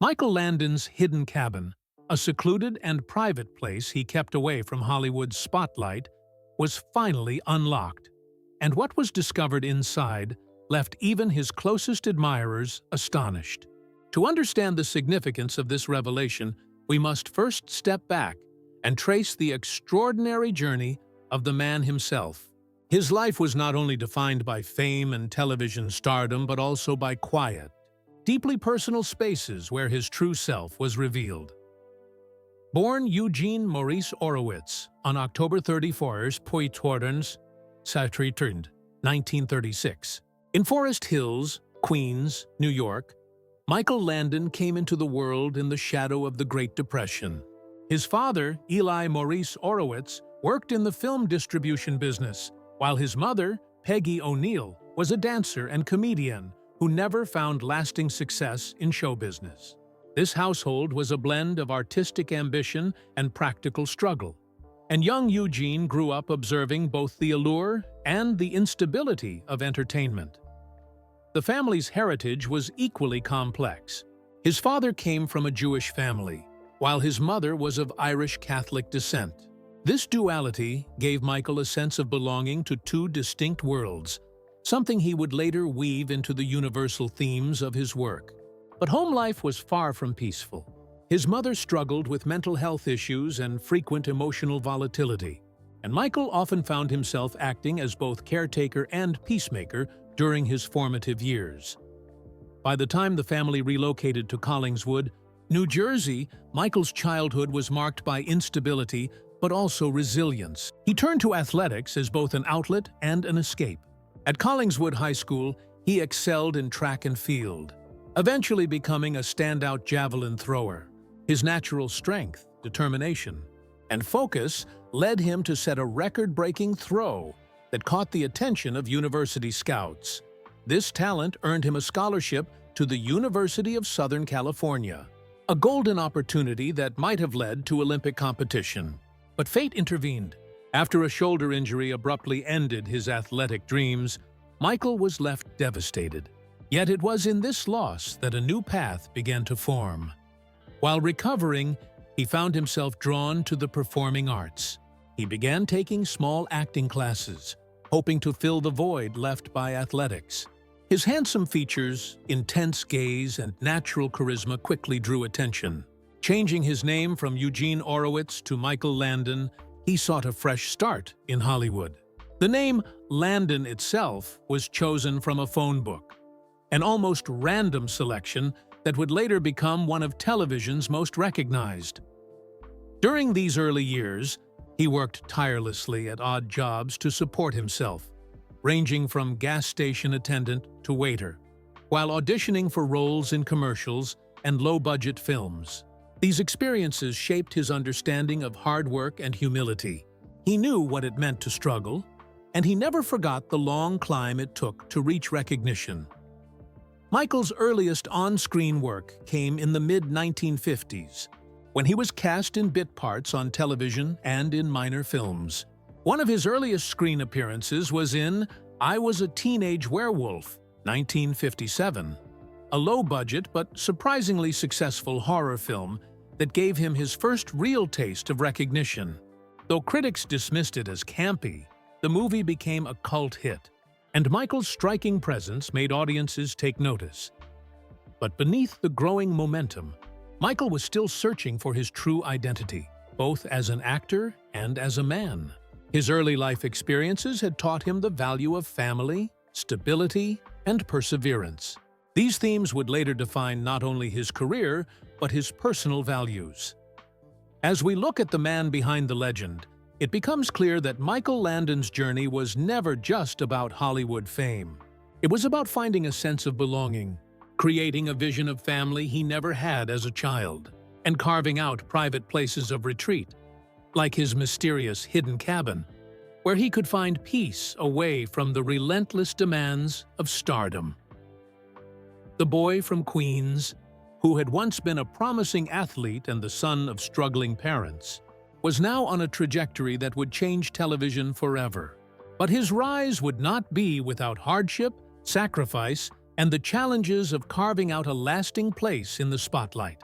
Michael Landon's hidden cabin, a secluded and private place he kept away from Hollywood's spotlight, was finally unlocked, and what was discovered inside left even his closest admirers astonished. To understand the significance of this revelation, we must first step back and trace the extraordinary journey of the man himself. His life was not only defined by fame and television stardom, but also by quiet, deeply personal spaces where his true self was revealed. Born Eugene Maurice Orowitz on October 31st, 1936, in Forest Hills, Queens, New York, Michael Landon came into the world in the shadow of the Great Depression. His father, Eli Maurice Orowitz, worked in the film distribution business, while his mother, Peggy O'Neill, was a dancer and comedian who never found lasting success in show business. This household was a blend of artistic ambition and practical struggle, and young Eugene grew up observing both the allure and the instability of entertainment. The family's heritage was equally complex. His father came from a Jewish family, while his mother was of Irish Catholic descent. This duality gave Michael a sense of belonging to two distinct worlds, something he would later weave into the universal themes of his work. But home life was far from peaceful. His mother struggled with mental health issues and frequent emotional volatility, and Michael often found himself acting as both caretaker and peacemaker during his formative years. By the time the family relocated to Collingswood, New Jersey, Michael's childhood was marked by instability but also resilience. He turned to athletics as both an outlet and an escape. At Collingswood High School, he excelled in track and field, eventually becoming a standout javelin thrower. His natural strength, determination, and focus led him to set a record-breaking throw that caught the attention of university scouts. This talent earned him a scholarship to the University of Southern California, a golden opportunity that might have led to Olympic competition. But fate intervened. After a shoulder injury abruptly ended his athletic dreams, Michael was left devastated. Yet it was in this loss that a new path began to form. While recovering, he found himself drawn to the performing arts. He began taking small acting classes, hoping to fill the void left by athletics. His handsome features, intense gaze, and natural charisma quickly drew attention. Changing his name from Eugene Orowitz to Michael Landon, he sought a fresh start in Hollywood. The name Landon itself was chosen from a phone book, an almost random selection that would later become one of television's most recognized. During these early years, he worked tirelessly at odd jobs to support himself, ranging from gas station attendant to waiter, while auditioning for roles in commercials and low-budget films. These experiences shaped his understanding of hard work and humility. He knew what it meant to struggle, and he never forgot the long climb it took to reach recognition. Michael's earliest on-screen work came in the mid-1950s, when he was cast in bit parts on television and in minor films. One of his earliest screen appearances was in I Was a Teenage Werewolf, 1957, a low-budget but surprisingly successful horror film that gave him his first real taste of recognition. Though critics dismissed it as campy, the movie became a cult hit, and Michael's striking presence made audiences take notice. But beneath the growing momentum, Michael was still searching for his true identity, both as an actor and as a man. His early life experiences had taught him the value of family, stability, and perseverance. These themes would later define not only his career, but his personal values. As we look at the man behind the legend, it becomes clear that Michael Landon's journey was never just about Hollywood fame. It was about finding a sense of belonging, creating a vision of family he never had as a child, and carving out private places of retreat, like his mysterious hidden cabin, where he could find peace away from the relentless demands of stardom. The boy from Queens, who had once been a promising athlete and the son of struggling parents, was now on a trajectory that would change television forever. But his rise would not be without hardship, sacrifice, and the challenges of carving out a lasting place in the spotlight.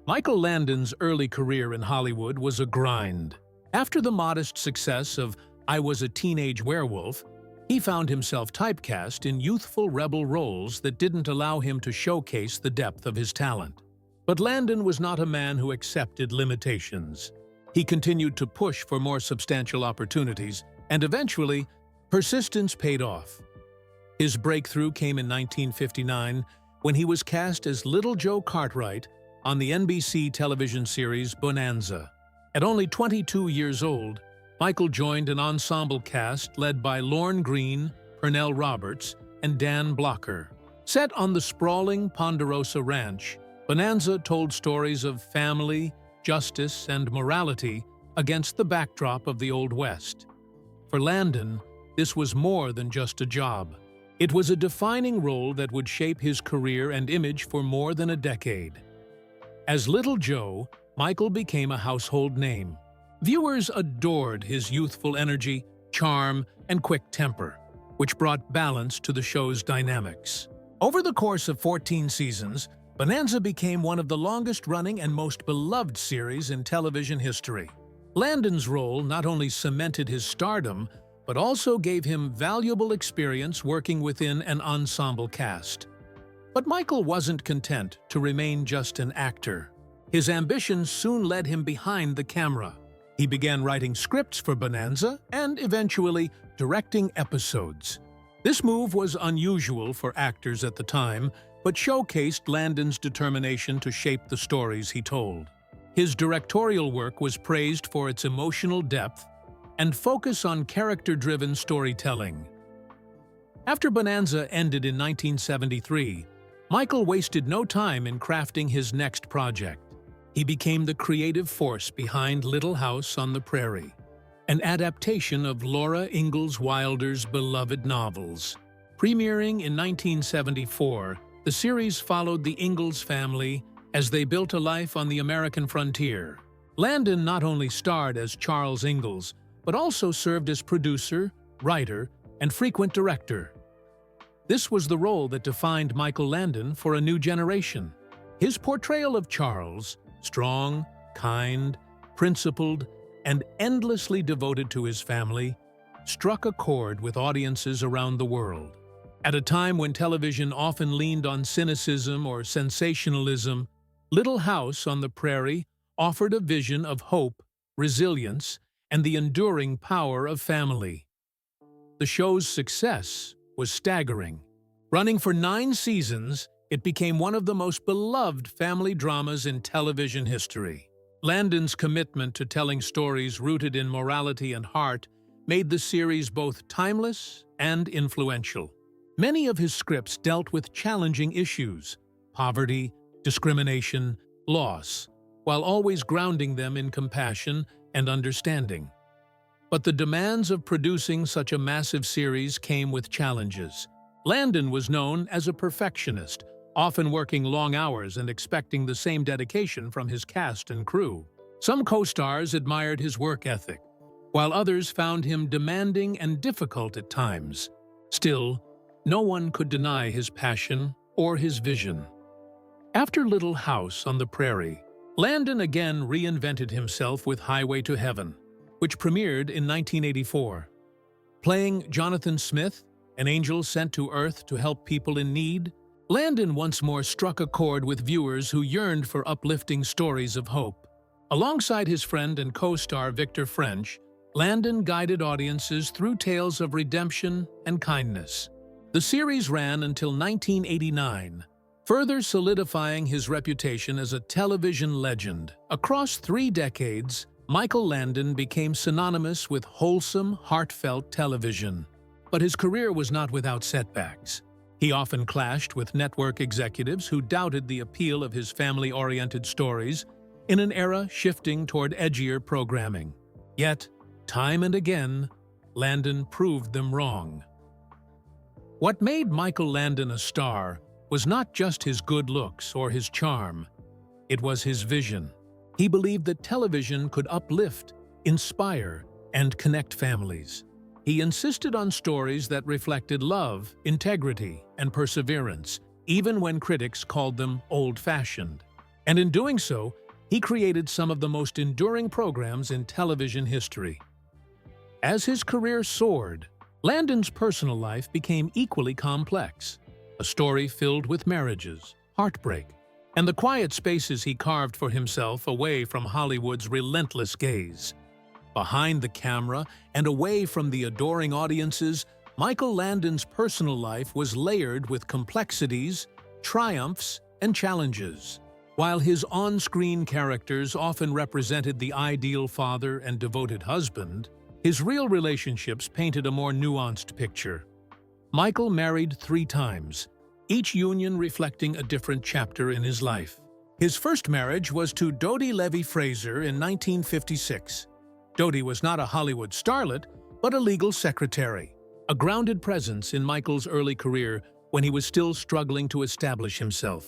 Michael Landon's early career in Hollywood was a grind. After the modest success of I Was a Teenage Werewolf, he found himself typecast in youthful rebel roles that didn't allow him to showcase the depth of his talent. But Landon was not a man who accepted limitations. He continued to push for more substantial opportunities, and eventually, persistence paid off. His breakthrough came in 1959 when he was cast as Little Joe Cartwright on the NBC television series Bonanza. At only 22 years old, Michael joined an ensemble cast led by Lorne Greene, Pernell Roberts, and Dan Blocker. Set on the sprawling Ponderosa Ranch, Bonanza told stories of family, justice, and morality against the backdrop of the Old West. For Landon, this was more than just a job. It was a defining role that would shape his career and image for more than a decade. As Little Joe, Michael became a household name. Viewers adored his youthful energy, charm, and quick temper, which brought balance to the show's dynamics. Over the course of 14 seasons, Bonanza became one of the longest-running and most beloved series in television history. Landon's role not only cemented his stardom, but also gave him valuable experience working within an ensemble cast. But Michael wasn't content to remain just an actor. His ambitions soon led him behind the camera. He began writing scripts for Bonanza and eventually directing episodes. This move was unusual for actors at the time, but showcased Landon's determination to shape the stories he told. His directorial work was praised for its emotional depth and focus on character-driven storytelling. After Bonanza ended in 1973, Michael wasted no time in crafting his next project. He became the creative force behind Little House on the Prairie, an adaptation of Laura Ingalls Wilder's beloved novels. Premiering in 1974, the series followed the Ingalls family as they built a life on the American frontier. Landon not only starred as Charles Ingalls, but also served as producer, writer, and frequent director. This was the role that defined Michael Landon for a new generation. His portrayal of Charles, strong, kind, principled, and endlessly devoted to his family, struck a chord with audiences around the world. At a time when television often leaned on cynicism or sensationalism, Little House on the Prairie offered a vision of hope, resilience, and the enduring power of family. The show's success was staggering. Running for 9 seasons, it became one of the most beloved family dramas in television history. Landon's commitment to telling stories rooted in morality and heart made the series both timeless and influential. Many of his scripts dealt with challenging issues: poverty, discrimination, loss, while always grounding them in compassion and understanding. But the demands of producing such a massive series came with challenges. Landon was known as a perfectionist, often working long hours and expecting the same dedication from his cast and crew. Some co-stars admired his work ethic, while others found him demanding and difficult at times. Still, no one could deny his passion or his vision. After Little House on the Prairie, Landon again reinvented himself with Highway to Heaven, which premiered in 1984. Playing Jonathan Smith, an angel sent to Earth to help people in need, Landon once more struck a chord with viewers who yearned for uplifting stories of hope. Alongside his friend and co-star Victor French, Landon guided audiences through tales of redemption and kindness. The series ran until 1989, further solidifying his reputation as a television legend. Across 3 decades, Michael Landon became synonymous with wholesome, heartfelt television. But his career was not without setbacks. He often clashed with network executives who doubted the appeal of his family-oriented stories in an era shifting toward edgier programming. Yet, time and again, Landon proved them wrong. What made Michael Landon a star was not just his good looks or his charm. It was his vision. He believed that television could uplift, inspire, and connect families. He insisted on stories that reflected love, integrity, and perseverance, even when critics called them old-fashioned. And in doing so, he created some of the most enduring programs in television history. As his career soared, Landon's personal life became equally complex, a story filled with marriages, heartbreak, and the quiet spaces he carved for himself away from Hollywood's relentless gaze. Behind the camera and away from the adoring audiences, Michael Landon's personal life was layered with complexities, triumphs, and challenges. While his on-screen characters often represented the ideal father and devoted husband, his real relationships painted a more nuanced picture. Michael married 3 times, each union reflecting a different chapter in his life. His first marriage was to Dodie Levy-Fraser in 1956. Dodie was not a Hollywood starlet, but a legal secretary, a grounded presence in Michael's early career when he was still struggling to establish himself.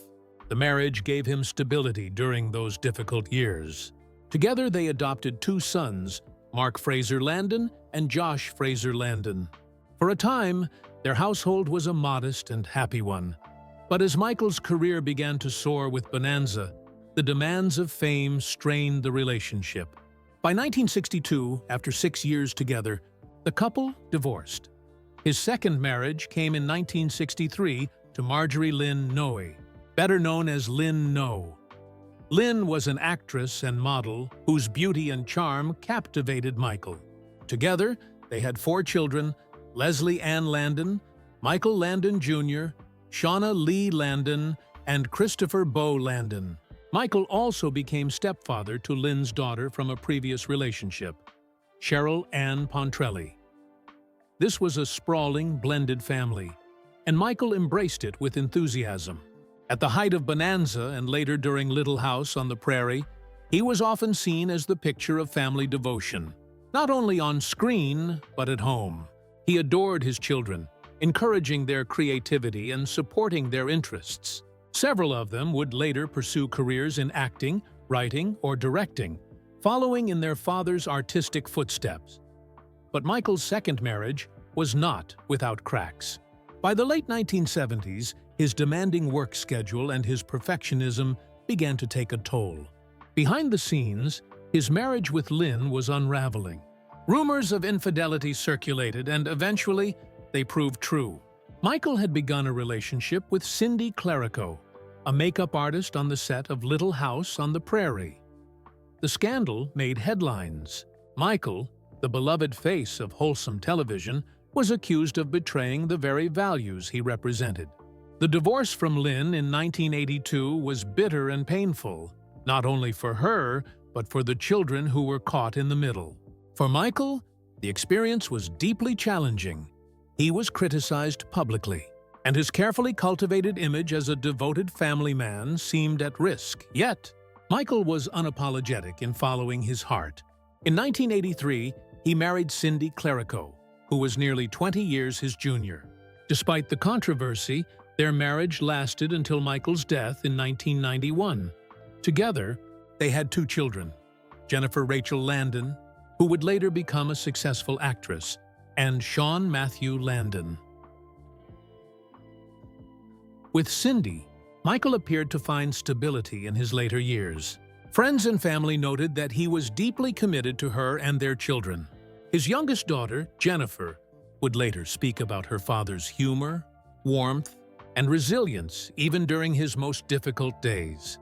The marriage gave him stability during those difficult years. Together they adopted 2 sons, Mark Fraser Landon and Josh Fraser Landon. For a time, their household was a modest and happy one. But as Michael's career began to soar with Bonanza, the demands of fame strained the relationship. By 1962, after 6 years together, the couple divorced. His second marriage came in 1963 to Marjorie Lynn Noe, better known as Lynn No. Lynn was an actress and model whose beauty and charm captivated Michael. Together, they had 4 children: Leslie Ann Landon, Michael Landon Jr., Shauna Lee Landon, and Christopher Beau Landon. Michael also became stepfather to Lynn's daughter from a previous relationship, Cheryl Ann Pontrelli. This was a sprawling, blended family, and Michael embraced it with enthusiasm. At the height of Bonanza and later during Little House on the Prairie, he was often seen as the picture of family devotion, not only on screen, but at home. He adored his children, encouraging their creativity and supporting their interests. Several of them would later pursue careers in acting, writing, or directing, following in their father's artistic footsteps. But Michael's second marriage was not without cracks. By the late 1970s, his demanding work schedule and his perfectionism began to take a toll. Behind the scenes, his marriage with Lynn was unraveling. Rumors of infidelity circulated, and eventually, they proved true. Michael had begun a relationship with Cindy Clerico, a makeup artist on the set of Little House on the Prairie. The scandal made headlines. Michael, the beloved face of wholesome television, was accused of betraying the very values he represented. The divorce from Lynn in 1982 was bitter and painful, not only for her, but for the children who were caught in the middle. For Michael, the experience was deeply challenging. He was criticized publicly, and his carefully cultivated image as a devoted family man seemed at risk. Yet, Michael was unapologetic in following his heart. In 1983, he married Cindy Clerico, who was nearly 20 years his junior. Despite the controversy, their marriage lasted until Michael's death in 1991. Together, they had 2 children, Jennifer Rachel Landon, who would later become a successful actress, and Sean Matthew Landon. With Cindy, Michael appeared to find stability in his later years. Friends and family noted that he was deeply committed to her and their children. His youngest daughter, Jennifer, would later speak about her father's humor, warmth, and resilience even during his most difficult days.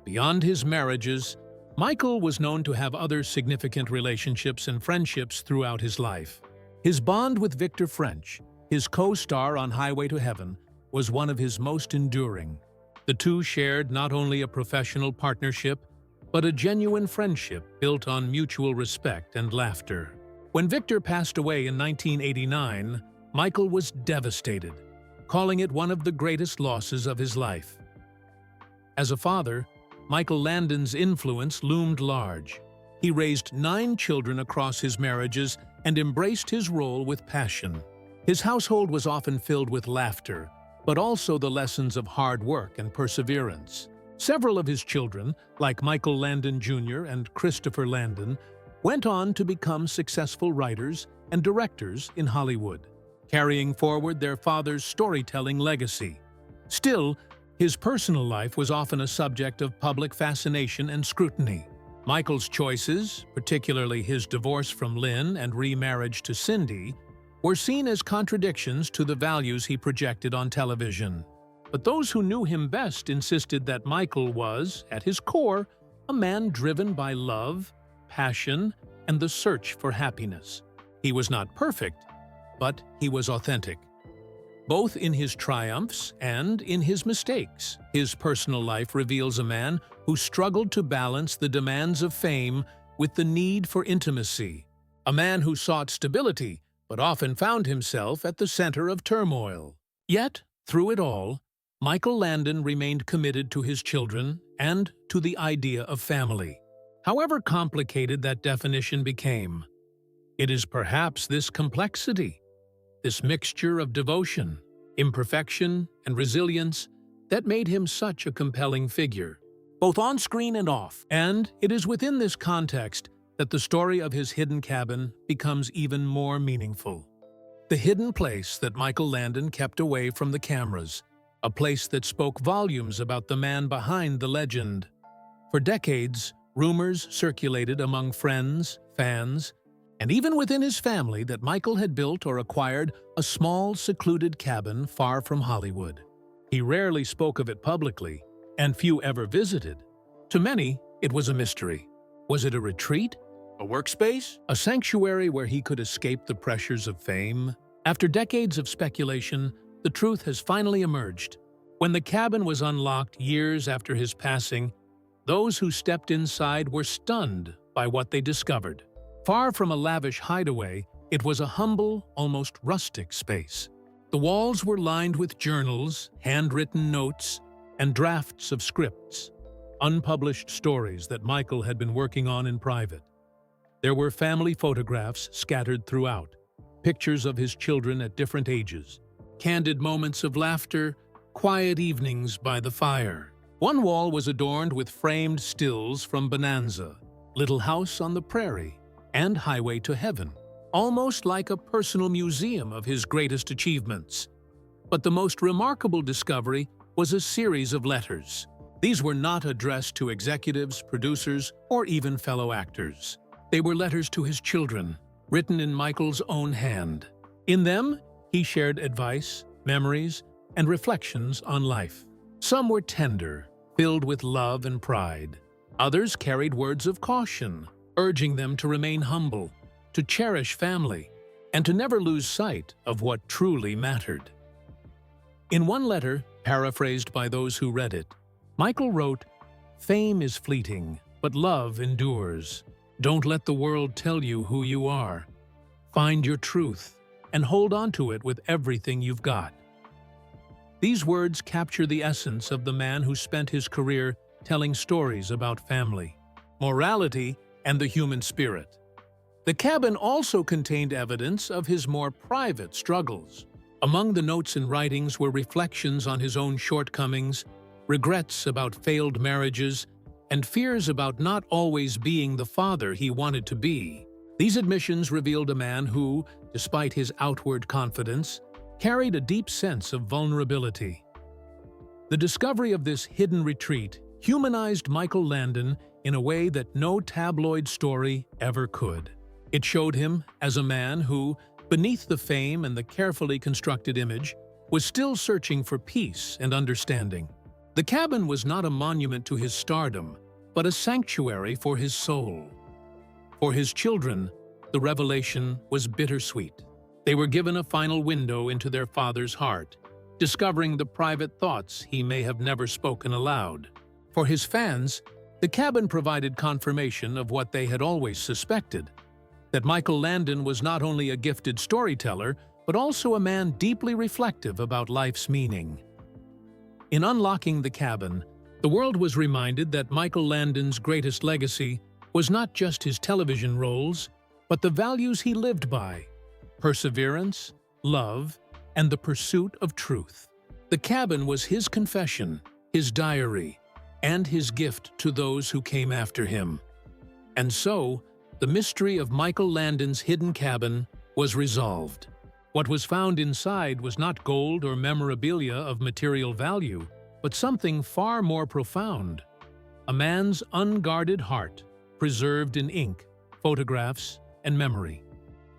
Beyond his marriages, Michael was known to have other significant relationships and friendships throughout his life. His bond with Victor French, his co-star on Highway to Heaven, was one of his most enduring. The two shared not only a professional partnership, but a genuine friendship built on mutual respect and laughter. When Victor passed away in 1989, Michael was devastated, calling it one of the greatest losses of his life. As a father, Michael Landon's influence loomed large. He raised 9 children across his marriages and embraced his role with passion. His household was often filled with laughter, but also the lessons of hard work and perseverance. Several of his children, like Michael Landon Jr. and Christopher Landon, went on to become successful writers and directors in Hollywood. carrying forward their father's storytelling legacy. Still, his personal life was often a subject of public fascination and scrutiny. Michael's choices, particularly his divorce from Lynn and remarriage to Cindy, were seen as contradictions to the values he projected on television. But those who knew him best insisted that Michael was, at his core, a man driven by love, passion, and the search for happiness. He was not perfect, but he was authentic. Both in his triumphs and in his mistakes, his personal life reveals a man who struggled to balance the demands of fame with the need for intimacy. A man who sought stability, but often found himself at the center of turmoil. Yet, through it all, Michael Landon remained committed to his children and to the idea of family. However complicated that definition became, it is perhaps this complexity, this mixture of devotion, imperfection, and resilience that made him such a compelling figure, both on screen and off. And it is within this context that the story of his hidden cabin becomes even more meaningful. The hidden place that Michael Landon kept away from the cameras, a place that spoke volumes about the man behind the legend. For decades, rumors circulated among friends, fans, and even within his family that Michael had built or acquired a small, secluded cabin far from Hollywood. He rarely spoke of it publicly, and few ever visited. To many, it was a mystery. Was it a retreat? A workspace? A sanctuary where he could escape the pressures of fame? After decades of speculation, the truth has finally emerged. When the cabin was unlocked years after his passing, those who stepped inside were stunned by what they discovered. Far from a lavish hideaway, it was a humble, almost rustic space. The walls were lined with journals, handwritten notes, and drafts of scripts, unpublished stories that Michael had been working on in private. There were family photographs scattered throughout, pictures of his children at different ages, candid moments of laughter, quiet evenings by the fire. One wall was adorned with framed stills from Bonanza, Little House on the Prairie, and Highway to Heaven, almost like a personal museum of his greatest achievements. But the most remarkable discovery was a series of letters. These were not addressed to executives, producers, or even fellow actors. They were letters to his children, written in Michael's own hand. In them, he shared advice, memories, and reflections on life. Some were tender, filled with love and pride. Others carried words of caution, urging them to remain humble, to cherish family, and to never lose sight of what truly mattered. In one letter, paraphrased by those who read it, Michael wrote, "Fame is fleeting, but love endures. Don't let the world tell you who you are. Find your truth, and hold on to it with everything you've got." These words capture the essence of the man who spent his career telling stories about family, morality, and the human spirit. The cabin also contained evidence of his more private struggles. Among the notes and writings were reflections on his own shortcomings, regrets about failed marriages, and fears about not always being the father he wanted to be. These admissions revealed a man who, despite his outward confidence, carried a deep sense of vulnerability. The discovery of this hidden retreat humanized Michael Landon in a way that no tabloid story ever could. It showed him as a man who, beneath the fame and the carefully constructed image, was still searching for peace and understanding. The cabin was not a monument to his stardom, but a sanctuary for his soul. For his children, the revelation was bittersweet. They were given a final window into their father's heart, discovering the private thoughts he may have never spoken aloud. For his fans, the cabin provided confirmation of what they had always suspected, that Michael Landon was not only a gifted storyteller, but also a man deeply reflective about life's meaning. In unlocking the cabin, the world was reminded that Michael Landon's greatest legacy was not just his television roles, but the values he lived by: perseverance, love, and the pursuit of truth. The cabin was his confession, his diary, and his gift to those who came after him. And so, the mystery of Michael Landon's hidden cabin was resolved. What was found inside was not gold or memorabilia of material value, but something far more profound. A man's unguarded heart, preserved in ink, photographs, and memory.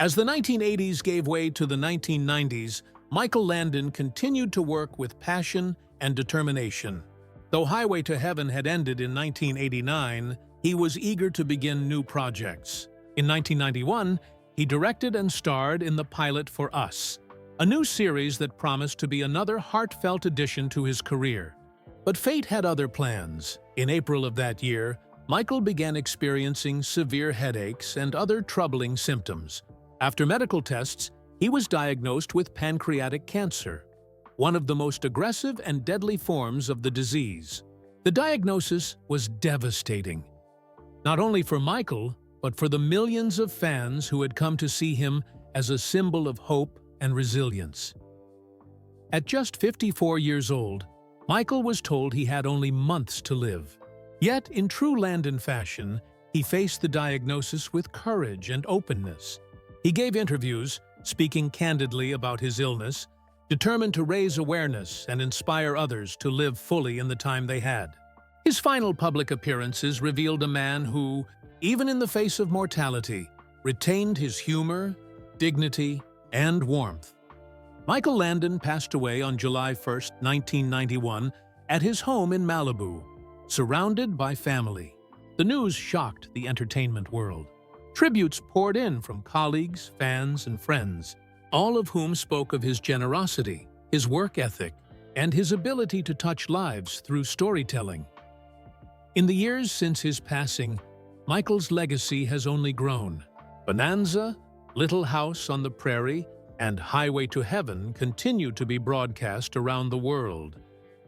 As the 1980s gave way to the 1990s, Michael Landon continued to work with passion and determination. Though Highway to Heaven had ended in 1989, he was eager to begin new projects. In 1991, he directed and starred in the pilot for Us, a new series that promised to be another heartfelt addition to his career. But fate had other plans. In April of that year, Michael began experiencing severe headaches and other troubling symptoms. After medical tests, he was diagnosed with pancreatic cancer, one of the most aggressive and deadly forms of the disease. The diagnosis was devastating, not only for Michael, but for the millions of fans who had come to see him as a symbol of hope and resilience. At just 54 years old, Michael was told he had only months to live. Yet, in true Landon fashion, he faced the diagnosis with courage and openness. He gave interviews, speaking candidly about his illness, determined to raise awareness and inspire others to live fully in the time they had. His final public appearances revealed a man who, even in the face of mortality, retained his humor, dignity, and warmth. Michael Landon passed away on July 1, 1991, at his home in Malibu, surrounded by family. The news shocked the entertainment world. Tributes poured in from colleagues, fans, and friends, all of whom spoke of his generosity, his work ethic, and his ability to touch lives through storytelling. In the years since his passing, Michael's legacy has only grown. Bonanza, Little House on the Prairie, and Highway to Heaven continue to be broadcast around the world,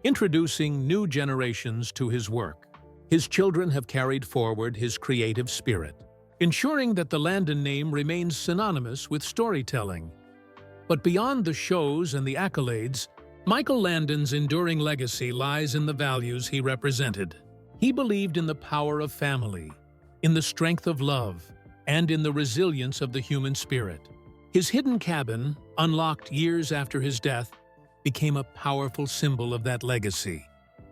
introducing new generations to his work. His children have carried forward his creative spirit, ensuring that the Landon name remains synonymous with storytelling. But beyond the shows and the accolades, Michael Landon's enduring legacy lies in the values he represented. He believed in the power of family, in the strength of love, and in the resilience of the human spirit. His hidden cabin, unlocked years after his death, became a powerful symbol of that legacy.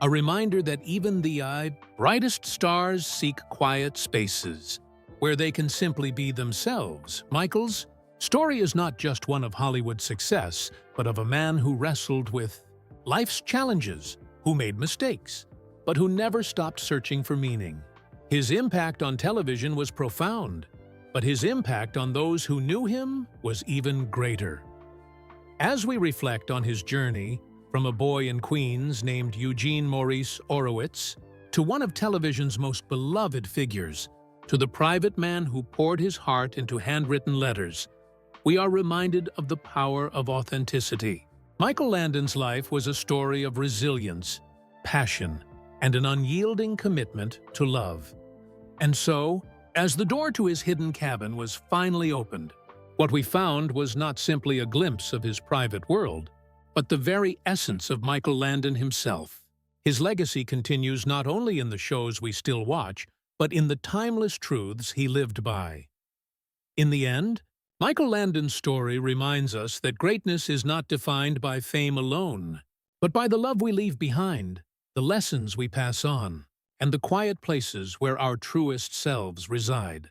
A reminder that even the brightest stars seek quiet spaces, where they can simply be themselves. Michael's story is not just one of Hollywood's success, but of a man who wrestled with life's challenges, who made mistakes, but who never stopped searching for meaning. His impact on television was profound, but his impact on those who knew him was even greater. As we reflect on his journey, from a boy in Queens named Eugene Maurice Orowitz, to one of television's most beloved figures, to the private man who poured his heart into handwritten letters, we are reminded of the power of authenticity. Michael Landon's life was a story of resilience, passion, and an unyielding commitment to love. And so, as the door to his hidden cabin was finally opened, what we found was not simply a glimpse of his private world, but the very essence of Michael Landon himself. His legacy continues not only in the shows we still watch, but in the timeless truths he lived by. In the end, Michael Landon's story reminds us that greatness is not defined by fame alone, but by the love we leave behind, the lessons we pass on, and the quiet places where our truest selves reside.